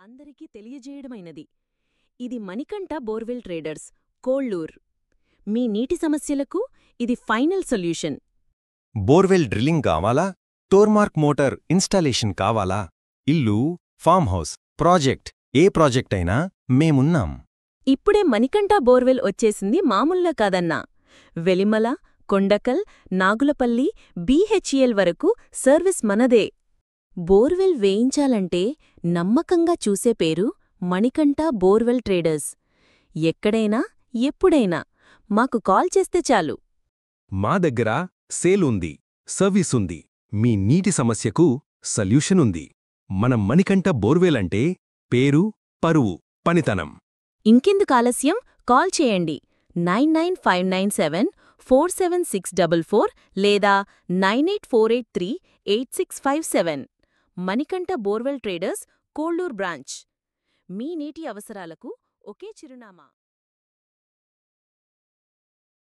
అందరికీ తెలియజేయడమైనది. ఇది Manikanta borewell traders, కోళ్లూర్. మీ నీటి సమస్యలకు ఇది ఫైనల్ సొల్యూషన్. బోర్వెల్ డ్రిల్లింగ్ కావాలా? టోర్మార్క్ మోటార్ ఇన్స్టాలేషన్ కావాలా? ఇల్లు, ఫామ్ హౌస్, ప్రాజెక్ట్ ఏ ప్రాజెక్ట్ అయినా మేమున్నాం. ఇప్పుడే మణికంఠ బోర్వెల్ వచ్చేసింది మామూల్లా కాదన్నా. వెలిమల, కొండకల్, నాగులపల్లి, బీహెచ్ఈఎల్ వరకు సర్వీస్ మనదే. బోర్వెల్ వేయించాలంటే నమ్మకంగా చూసే పేరు మణికంఠ బోర్వెల్ ట్రేడర్స్. ఎక్కడైనా ఎప్పుడైనా మాకు కాల్ చేస్తే చాలు. మా దగ్గర సేల్ ఉంది, సర్వీస్ ఉంది, మీ నీటి సమస్యకు సొల్యూషన్ ఉంది. మనం మణికంఠ బోర్వెల్ అంటే పేరు, పరువు, పనితనం. ఇంకెందుకు ఆలస్యం, కాల్ చేయండి 9959747644 లేదా 9848386657. Manikanta borewell traders, Kollur branch. మీ నీటి అవసరాలకు ఒకే చిరునామా.